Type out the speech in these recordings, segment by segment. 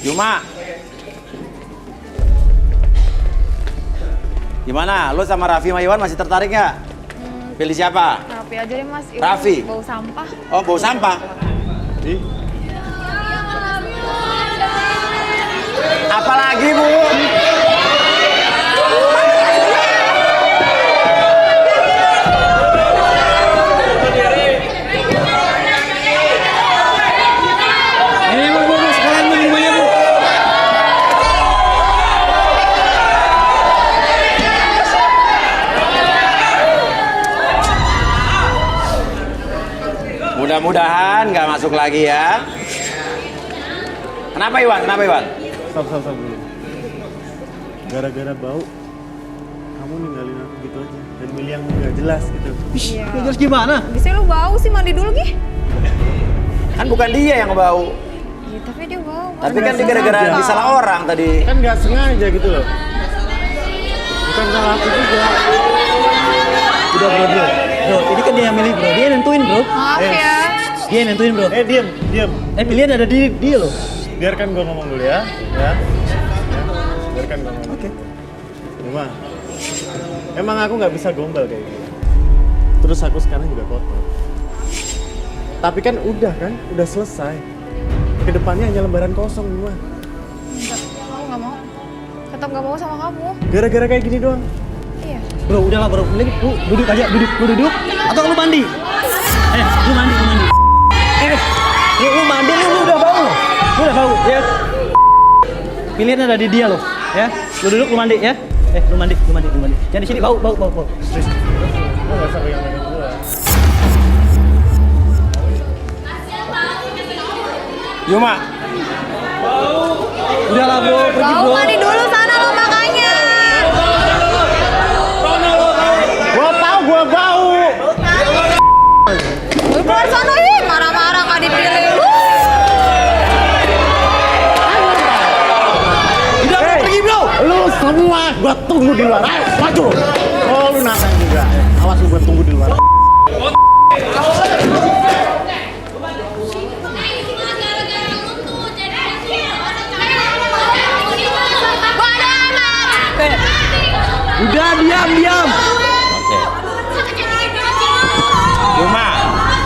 Yuma. Gimana? Lu sama Raffi sama Iwan masih tertarik nggak? Pilih siapa? Raffi aja deh mas. Iwan Raffi? bau sampah. Oh, bau sampah? Apalagi, Bu? Ini Bu, sekalian minumannya Bu. Mudah-mudahan nggak masuk lagi ya. Kenapa Iwan? Kenapa Iwan? Stop dulu. Gara-gara bau, kamu ninggalin aku gitu aja dan milih yang nggak jelas gitu. Iya. Terus gimana? Biasanya lu bau sih, mandi dulu Gih. Kan bukan dia yang bau. Iya tapi dia bau. Tapi kan dia gara-gara sengaja. disalah orang tadi. Kan nggak sengaja gitu loh. Bukan salah aku juga. Udah bro. Bro, ini kan dia yang milih bro. Dia yang nentuin bro. Maaf ya. Dia yang nentuin bro. Diam. Pilihan ada di dia loh. Biarkan gua ngomong dulu ya. Biarkan gua ngomong. Oke. Cuma, emang aku nggak bisa gombal kayak gitu. Terus aku sekarang juga kotor. Tapi kan udah selesai. Kedepannya hanya lembaran kosong Cuma. Enggak, aku nggak mau. Tetap nggak mau sama kamu. Gara-gara kayak gini doang. Iya. Bro, udahlah bro. Mending lu duduk aja, lu duduk. Atau lu mandi. Lu mandi. Lu mandi, lu udah bau loh. Lu udah bau, ya. Pilihan ada di dia loh, ya. Lu duduk, lu mandi, ya. Lu mandi. Jangan di sini bau. Please. Lu nggak usah pegang-pegang gua. Yuma. Udahlah bro, pergi Bau bro. mandi dulu sana lo makanya. Gua bau. Lu keluar sana ih, marah-marah nggak dipilih. Udah bro, pergi bro. Lu semua gua tunggu di luar. Ayo, maju. Oh, lu natang juga. Awas lu gua tunggu di luar. Udah diam. Oke. Yuma.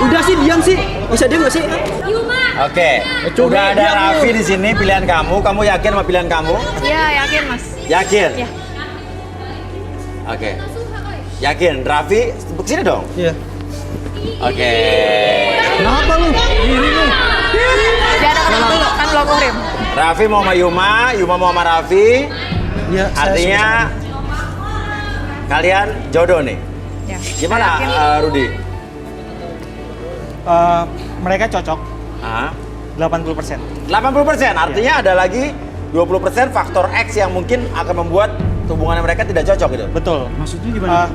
Udah sih diam sih. Bisa diam nggak sih? Oke. Udah ada diam lu. Raffi di sini pilihan kamu. Kamu yakin sama pilihan kamu? Iya yakin mas. Yakin? Iya. Oke. Yakin? Raffi, sini dong. Iya. Oke. Kenapa lu? Diri lu. Jangan kenal dulu kan belum murim. Raffi mau sama Yuma mau sama Raffi. Ya, Artinya kalian jodoh nih. Ya. Gimana Yakin. Rudi? Mereka cocok Ah, 80%. 80%. Artinya ada lagi 20% faktor X yang mungkin akan membuat hubungan mereka tidak cocok gitu. Betul. Maksudnya gimana?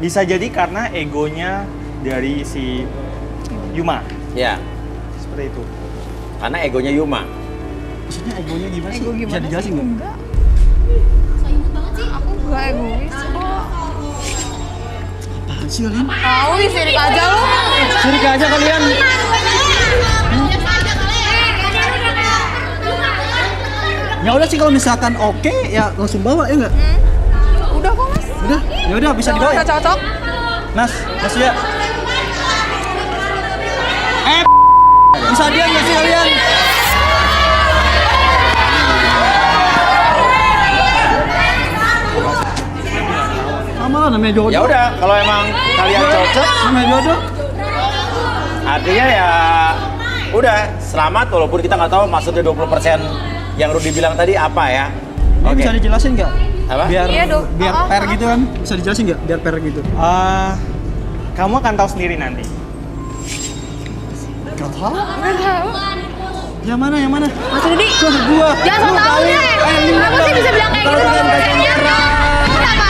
Bisa jadi karena egonya dari si Yuma. Ya, Seperti itu. karena egonya Yuma. Maksudnya egonya gimana sih? Ego Bisa gimana dijelasin sih? nggak? Enggak. Aku enggak egois kok. Apaan sih kalian? Tahu ih sirik aja lu. Sirik aja kalian. Ya udah sih kalau misalkan oke ya langsung bawa ya nggak? Udah kok mas. Udah, ya udah bisa dibawa. Udah Ya? cocok. Mas ya. Bisa diam nggak sih kalian? Sama lah namanya jodoh. Ya udah, kalau emang kalian cocok, Namanya jodoh. artinya ya udah selamat walaupun kita nggak tahu maksudnya 20% yang Rudi bilang tadi apa ya. Ini Oke. bisa dijelasin nggak? Apa? Biar Iya, Dok. biar Oh, fair oh. gitu kan? Bisa dijelasin nggak? Biar fair gitu. Kamu akan tahu sendiri nanti. Gak tahu. Enggak tahu. Yang mana? Mas Rudi. Gua. Jangan so tau deh. Kamu sih bisa bilang kayak gitu. Kenapa?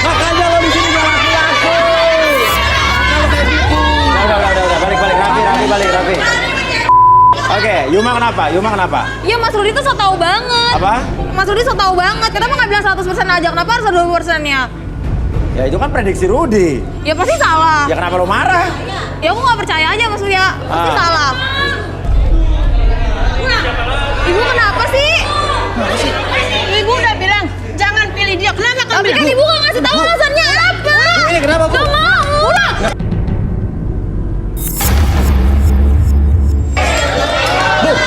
Makanya lo di sini gak laku-laku. Udah, balik Raffi. Oke, Yuma kenapa? Iya Mas Rudi tuh so tau banget. Apa? Mas Rudi so tau banget. Kita mah nggak bilang 100% aja. Kenapa harus ada 20%-nya? Ya itu kan prediksi Rudi. Ya pasti salah. Ya kenapa lo marah? Ya aku nggak percaya aja Mas Uya. Pasti Ah. salah. Ibu kenapa sih? Ibu udah bilang jangan pilih dia. Kenapa kamu Tapi bilang? kan ibu nggak ngasih tahu alasannya apa. Ini kenapa, Bu? Gak mau. Pulang.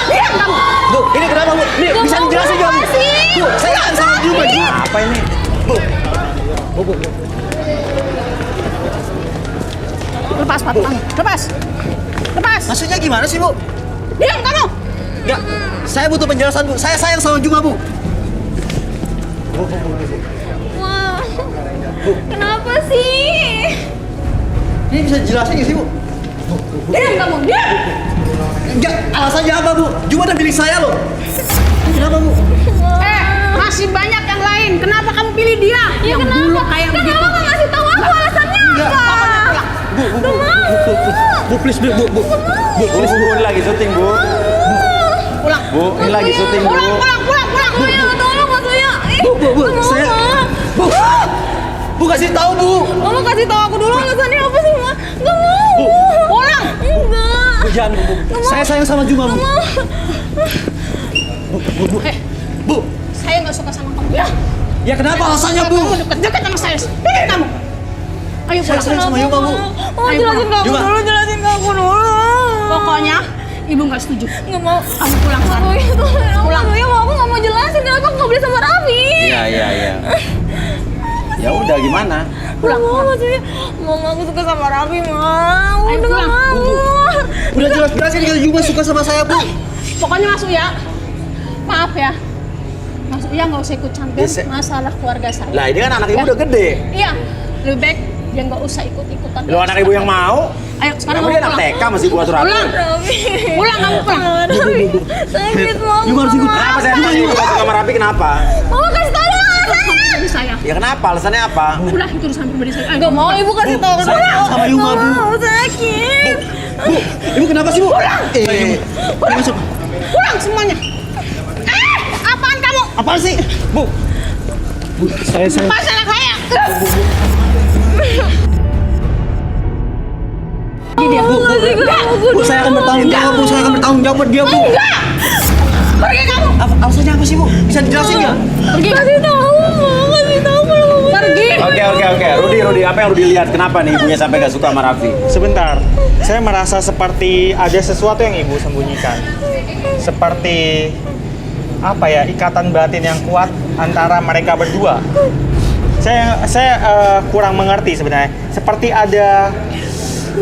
Diam kamu. Bu, ini kenapa, Bu? Nih, Gak bisa mau dijelasin nggak, Bu? jelasin. Bu, saya kan sama Juma. Apa ini? Bu. Lepas sepatu kamu. Lepas. Lepas. Maksudnya gimana sih, Bu? Diam kamu. Enggak, saya butuh penjelasan, Bu. Saya sayang sama Juma, Bu. Wah. Kenapa sih? Ini bisa dijelasin nggak sih, Bu? Diam kamu. Diam. Enggak, alasannya apa, Bu? Juma udah milik saya loh. Kenapa, Bu? Masih banyak yang lain. Kenapa kamu pilih dia? Ya yang kenapa? dulu kayak Kenapa begitu. nggak ngasih tahu aku alasannya Enggak. apa? Bu, please, Bu. Bu, ini lagi syuting, Bu. Pulang. Bu, ini lagi syuting, Bu. Pulang. Pulang. Mas Uya, tolong Mas Uya. Bu, saya... Bu, kasih tahu, Bu. Mama kasih tahu aku dulu alasannya apa sih, Ma? Gak mau. Pulang. Enggak. Bu, jangan, Bu. Saya sayang sama Juma, Bu. Bu. Saya nggak suka sama kamu. Ya. Ya kenapa alasannya, Bu? Kamu deket-deket sama saya. Pikir kamu. Ayo Saya pulang. sayang sama Juma, Bu. Oh, Ayo jelasin ke aku Juma. dulu, jelasin ke aku dulu. Pokoknya ibu nggak setuju. Nggak mau. Kamu pulang Mas sekarang. Uya, tolong. Pulang. Mas Uya, aku nggak mau jelasin, dan aku nggak boleh sama Raffi. Iya. Ya udah gimana? Pulang. Mas Uya, mau aku suka sama Raffi, mau. Ayo Udah nggak pulang. mau. Udah jelas-jelasin kalau Juma suka sama saya, Bu. Pokoknya Mas Uya, maaf ya. Mas Uya nggak usah ikut campur Ya, saya- masalah keluarga saya. Lah ini kan anak ibu udah gede. Iya, lebih baik dia nggak usah ikut-ikutan. Lo anak ibu yang mau? Ayo sekarang Kamu kamu dia anak pulang. TK masih buat surat. Pulang. Raffi. Pulang kamu pulang. Raffi, sakit mau. Juma harus ikut. Kenapa saya tanya ibu suka sama Raffi kenapa? Mama kasih tahu dong alasannya. Pribadi saya. Ya kenapa? Alasannya apa? Udah itu urusan pribadi saya. Ayo, Gak mau, ibu kasih tahu. Sayang sama Juma, Bu. Mau, sakit. Bu, ibu kenapa sih, Bu? Masuk. pulang semuanya. Apaan kamu? Apaan sih? Bu. Bu, saya Pas anak saya. Bu, saya akan bertanggung jawab, Bu. Saya akan bertanggung jawab buat dia, Bu. Enggak. Pergi kamu. Alasannya apa sih, Bu? Bisa dijelasin nggak? Pergi. Kasih tahu, Ma. Kasih tahu kalau mau. Pergi. Oke. Rudi, apa yang Rudi lihat? Kenapa nih ibunya sampai gak suka sama Raffi? Sebentar, saya merasa seperti ada sesuatu yang ibu sembunyikan. Seperti apa ya, ikatan batin yang kuat antara mereka berdua. Saya kurang mengerti sebenarnya. Seperti ada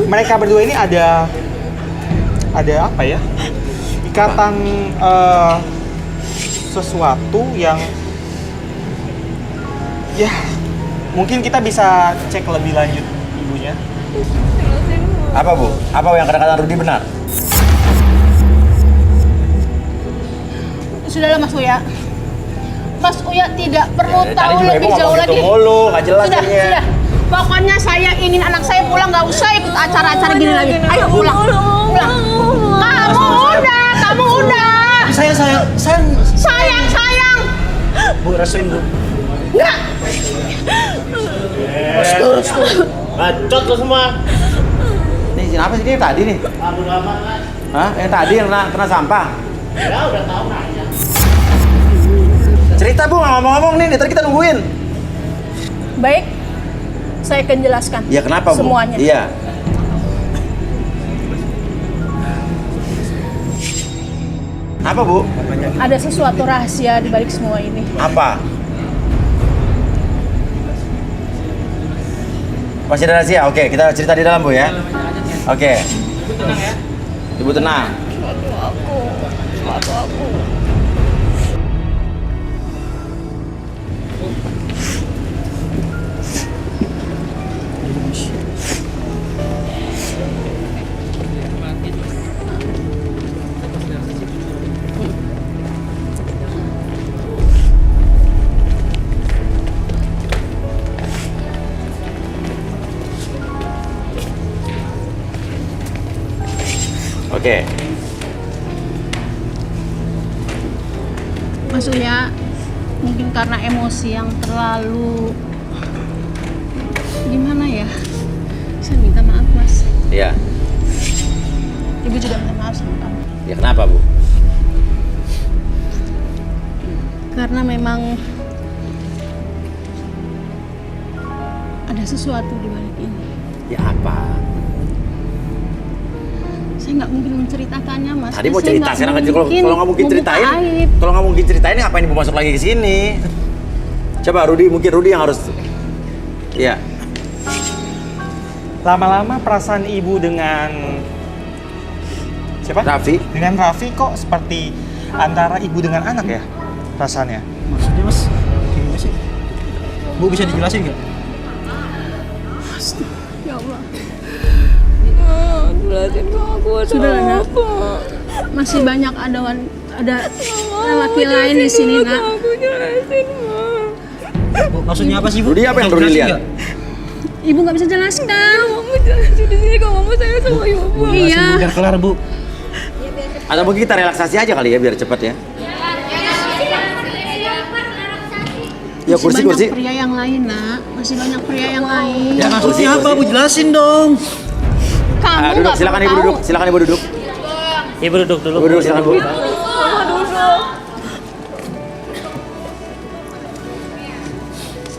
mereka berdua ini ada apa ya? Ikatan sesuatu yang ya mungkin kita bisa cek lebih lanjut ibunya. Apa Bu? Apa yang kata-kata Rudi benar? Sudahlah Mas Uya. Mas Uya tidak perlu tahu Tadi juga ibu lebih jauh ngomong lagi. gitu mulu, gak jelas Sudah, jadinya. sudah. Pokoknya saya ingin anak saya pulang, nggak usah ikut acara-acara gini lagi. Ayo pulang. Pulang. Kamu udah. Saya. Sayang. Bu, restuin, Bu. Enggak. Bacot lo semua. Nih, siapa sih ini yang tadi nih? Hah? Yang tadi yang kena sampah? Ya udah tahu nanya. Cerita Bu, nggak ngomong-ngomong nih, ntar kita nungguin. Baik. Saya akan jelaskan. Ya kenapa Bu? Semuanya. Iya. Apa Bu? Ada sesuatu rahasia di balik semua ini. Apa? Masih ada rahasia? Oke, kita cerita di dalam Bu ya. Oke. Ibu tenang. Oke. Mas Uya, mungkin karena emosi yang terlalu Gimana ya? Saya minta maaf, Mas. Iya. Ibu juga minta maaf sama kamu. Ya kenapa, Bu? Karena memang ada sesuatu di balik ini. Ya apa? Saya nggak mungkin menceritakannya, Mas. Tadi mau Saya cerita, sekarang nggak kalau nggak mungkin membuka ceritain. aib. Kalau nggak mungkin ceritain, ngapain Ibu masuk lagi ke sini? Coba mungkin Rudi yang harus. Iya. Lama-lama perasaan ibu dengan siapa? Raffi. Dengan Raffi kok seperti antara ibu dengan anak ya perasaannya? Maksudnya mas, gimana sih? Bu bisa dijelasin nggak? Ya Allah. Jelasin ke aku Sudah, Nak. Masih banyak ada lelaki lain di sini, Nak. Aku jelasin, Ma. Bu, maksudnya apa sih bu? Rudi apa yang Bisa Rudi dijelasin lihat? nggak? Ibu nggak bisa jelasin. Kamu jelasin di sini kalau kamu sayang sama ibu. Bu, jelasin Iya. bu, biar kelar bu. Atau mungkin kita relaksasi aja kali ya biar cepat ya. Ya Masih kursi. banyak pria yang lain, Nak. Masih banyak pria yang lain. Ya maksudnya kursi. apa bu? Jelasin dong. Kamu Duduk, nggak silakan perlu Ibu tahu. duduk. Silakan Ibu duduk. Ibu duduk dulu. Ibu duduk, silakan Bu.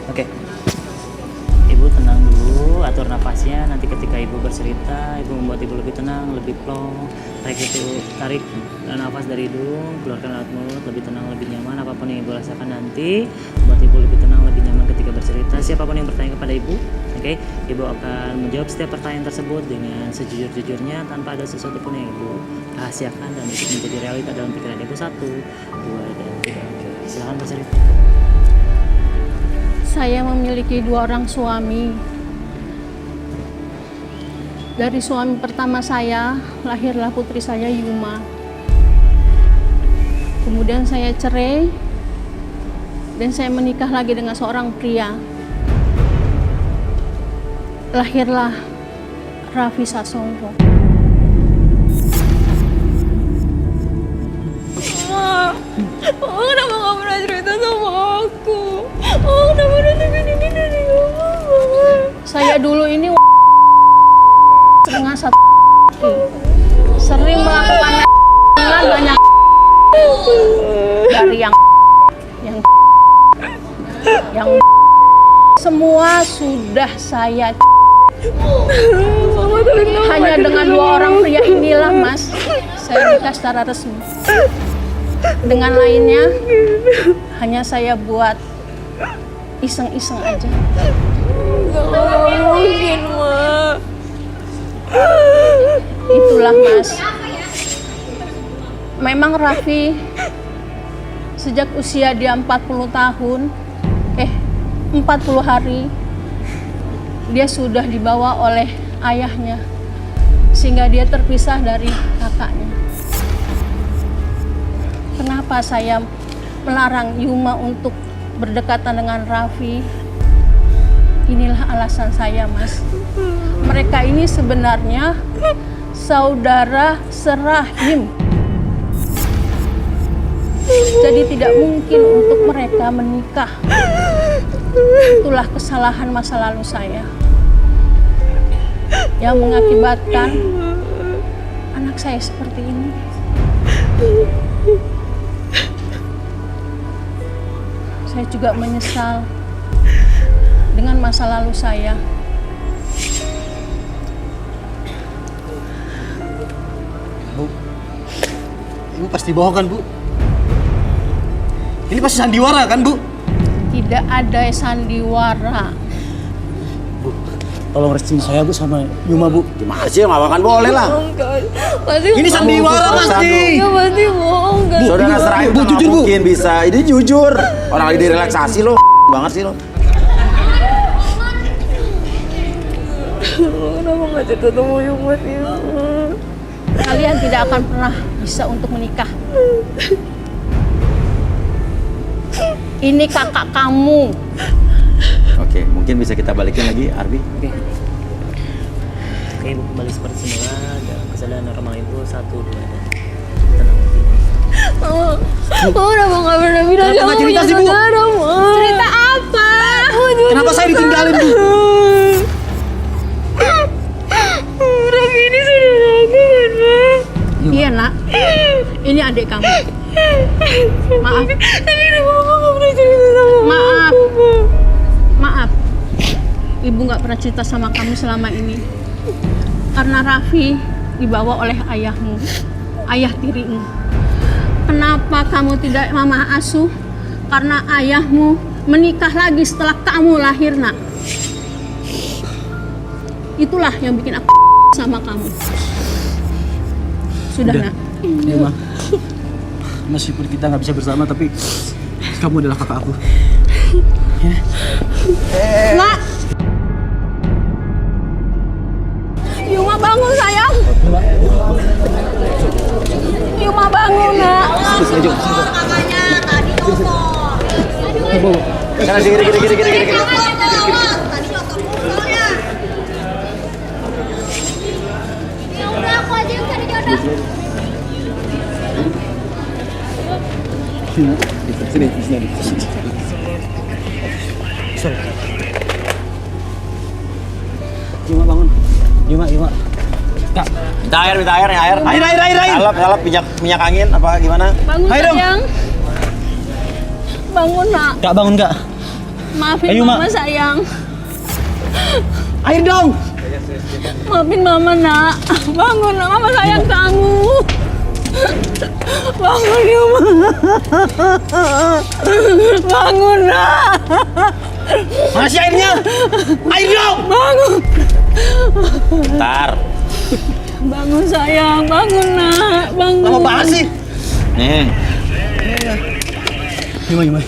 Oke. Ibu tenang dulu, atur napasnya. Nanti ketika ibu bercerita, ibu membuat ibu lebih tenang, lebih plong. Tarik nafas dari hidung, keluarkan lewat mulut, lebih tenang, lebih nyaman. Apapun yang ibu rasakan nanti, buat ibu lebih tenang, lebih nyaman ketika bercerita. Siapapun yang bertanya kepada ibu, oke, ibu akan menjawab setiap pertanyaan tersebut dengan sejujur-jujurnya tanpa ada sesuatu pun yang ibu rahasiakan dan itu menjadi realita dalam pikiran ibu. 1, 2, dan 3. Oke, silakan bercerita. Saya memiliki 2 orang suami. Dari suami pertama saya, lahirlah putri saya Yuma. Kemudian saya cerai dan saya menikah lagi dengan seorang pria. Lahirlah Raffi Sasongko. Oh, kenapa gak pernah cerita sama aku? Oh, kenapa nutupin ini dari aku? Saya dulu ini setengah satu sering melakukan banyak dari yang semua sudah saya hanya dengan 2 orang pria inilah Mas saya nikah secara resmi. Dengan lainnya hanya saya buat iseng-iseng aja. Gak mungkin, Ma. Itulah Mas. Memang Raffi sejak usia dia 40 tahun 40 hari dia sudah dibawa oleh ayahnya sehingga dia terpisah dari kakaknya. Kenapa saya melarang Yuma untuk berdekatan dengan Raffi? Inilah alasan saya, Mas. Mereka ini sebenarnya saudara serahim. Jadi tidak mungkin untuk mereka menikah. Itulah kesalahan masa lalu saya yang mengakibatkan anak saya seperti ini. Saya juga menyesal dengan masa lalu saya. Bu, ibu pasti bohong kan bu? Ini pasti sandiwara kan bu? Tidak ada sandiwara. Bu, tolong restuin saya bu sama Yuma bu. Gimana sih, nggak kan boleh lah. Bohong kan? Pasti Ini sandiwara Kamu pasti. Ya pasti bohong kan? Saudara serahim Bu, nggak jujur, Bu. mungkin bisa. Ini jujur. Orang lagi direlaksasi lo, banget sih lo. Kenapa gak cerita sama Yuma sih? Kalian tidak akan pernah bisa untuk menikah. Ini kakak kamu. Oke, mungkin bisa kita balikin lagi, Arbi. Oke. Oke, ibu kembali seperti semula dalam kesadaran normal ibu. 1, 2, dan tenang. Mama udah gak pernah bilang Kenapa kamu nggak cerita punya sih, Bu? saudara, Ma. Cerita apa? Kenapa saya ditinggalin bu? adik kamu. Maaf. Tapi kenapa mama nggak pernah cerita sama Maaf. aku? Maaf. Ibu nggak pernah cerita sama kamu selama ini. Karena Raffi dibawa oleh ayahmu, ayah tirimu. Kenapa kamu tidak mama asuh? Karena ayahmu menikah lagi setelah kamu lahir, nak. Itulah yang bikin aku sama kamu. Sudah, nak. Ya, Ma. Meskipun kita nggak bisa bersama, tapi kamu adalah kakak aku. Nak. Yuma bangun, sayang. Yuma bangun, nak. Sana gini. Ya udah, aku aja yang cari jodoh. Sini. Yuma bangun. Yuma. Kak, Minta air nih, air. Air. Kalap, minyak angin apa gimana? Bangun, Ayo dong. sayang. Bangun, nak. Kak bangun, Kak. Maafin Ayo, mama, Mak. sayang. Air dong. Maafin mama, nak. Bangun, nak. Mama sayang kamu. Bangun, Yuma. Bangun, nak. Masih airnya. Air dong. Bangun. Bentar. Bangun, sayang. Bangun, nak. Bangun. Lama banget sih. Nih. Yuma.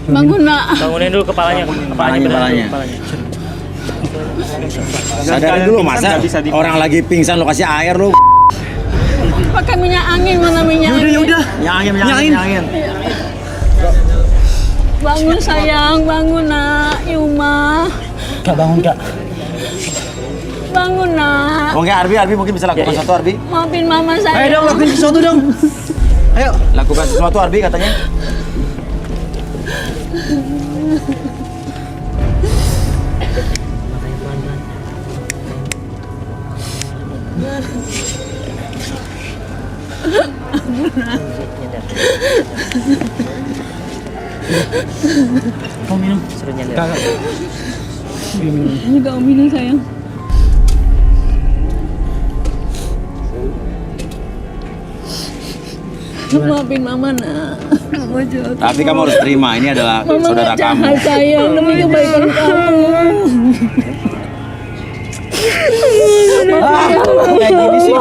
Bangun, nak. Bangunin dulu kepalanya. Kepalanya. Sadarin dulu, masa orang lagi pingsan lo kasih air lo. Pakai minyak angin, mana minyak angin? Yaudah. Minyak angin. Bangun, sayang. Bangun, nak. Yuma. Kak bangun, Kak. Bangun, nak. Oke, Arbi mungkin bisa lakukan sesuatu, Arbi. Maafin mama, sayang. Ayo dong, lakuin sesuatu dong. Ayo. Lakukan sesuatu, Arbi katanya. Kamu minum. Kak. Ini gak minum, sayang. Maafin mama, nak. Mama jahat. Tapi kamu harus terima, ini adalah Mama saudara gak kamu. jahat, sayang. Demi kebaikan kamu. Kayak gini sih.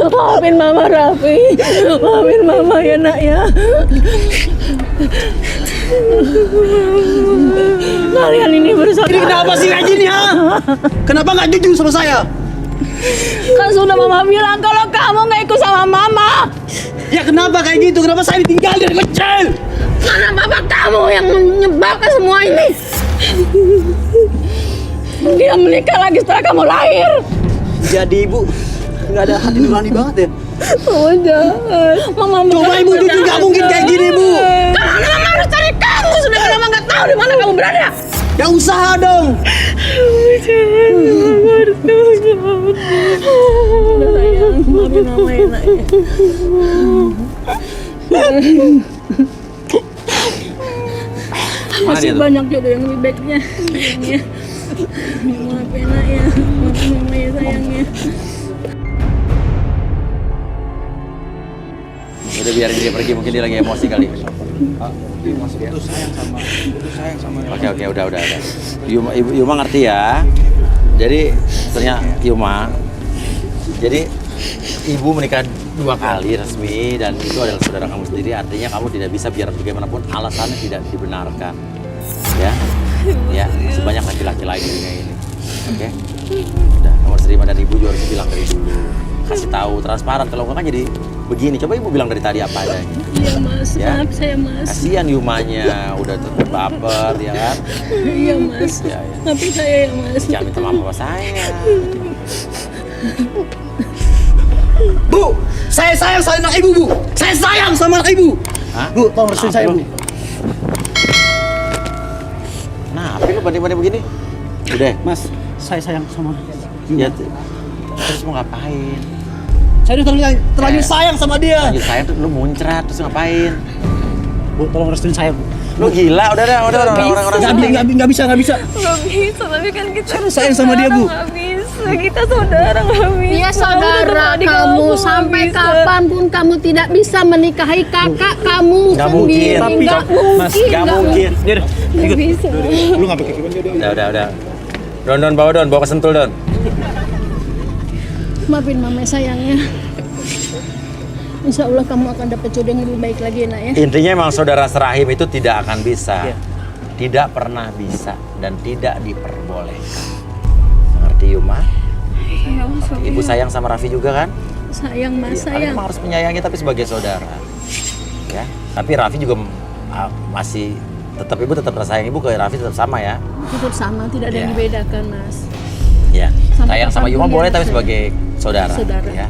Maafin mama, Raffi. Maafin mama ya, nak, ya. Kalian ini bersama. Ini kenapa sih kayak gini, ha? Kenapa nggak jujur sama saya? Kan sudah mama bilang kalau kamu nggak ikut sama mama. Ya kenapa kayak gitu? Kenapa saya ditinggal dari kecil? Karena bapak kamu yang menyebabkan semua ini. Dia menikah lagi setelah kamu lahir. Jadi ibu nggak ada hati nurani banget ya? Mama jahat. Mama Coba ibu jujur, nggak mungkin kayak gini, Bu. Karena mama harus cari kamu. Sudah mama nggak tahu di mana kamu berada. Ya usaha dong. Udah, sayang. Maafin mama ya, nak, ya. Masih banyak jodoh yang lebih baiknya. Sayangnya. Maafin, nak, ya. Maafin mama ya, sayangnya. Udah biarin dia pergi, mungkin dia lagi emosi kali. Itu sayang sama. Oke, udah. Yuma ngerti ya. Jadi ternyata Yuma. Jadi ibu menikah 2 kali resmi dan itu adalah saudara kamu sendiri. Artinya kamu tidak bisa biar bagaimanapun alasannya tidak dibenarkan. Ya, masih banyak laki-laki lain di dunia ini. Oke. Udah, kamu harus terima dan ibu juga harus bilang dari dulu. Kasih tahu transparan, kalau enggak kan jadi begini. Coba ibu bilang dari tadi apa adanya. Iya, Mas. Ya. Maaf, saya, Mas. Kasihan Yumanya udah terbaper ya kan. Iya, Mas. Ya. Tapi saya ya, Mas. Jangan minta maaf sama saya. Bu, saya sayang sama anak ibu, Bu. Saya sayang sama anak ibu. Hah? Bu, tolong restuin saya, Bu. Kenapa lu banding-banding begini? Udah, Mas, saya sayang sama Ya, terus mau ngapain? Saya udah terlanjur sayang sama dia. Lanjut saya tuh lu muncrat terus ngapain? Bu, tolong restuin saya, Bu. Lu gila, udah orang-orang Nggak bisa. Nggak bisa, tapi kan kita Saya sayang sama dia, Bu. Nggak bisa, kita saudara nggak bisa. Dia saudara Adik kamu, aku, sampai nggak bisa. kapanpun kamu tidak bisa menikahi kakak kamu Nggak sendiri. mungkin. Nggak Mas, mungkin. nggak mungkin. Dia Nggak bisa. lu nggak pakai gimana dia. Udah. Don, bawa ke Sentul, Don. Maafin mama sayangnya. Insya Allah kamu akan dapat jodoh yang lebih baik lagi nak ya. Intinya emang saudara serahim itu tidak akan bisa. Iya. Tidak pernah bisa dan tidak diperbolehkan. Mengerti Yuma? Iya, Mas. Ibu sayang sama Raffi juga kan? Sayang mas, Kalian sayang. emang harus menyayangi tapi sebagai saudara. Ya. Tapi Raffi juga masih tetap ibu tetap sayang ibu ke Raffi tetap sama ya. Tetap sama, tidak ada yang Iya. dibedakan mas. Ya. Sampai Sayang sama kapanpun Yuma dia boleh tapi sayang. sebagai saudara. Saudara. Ya.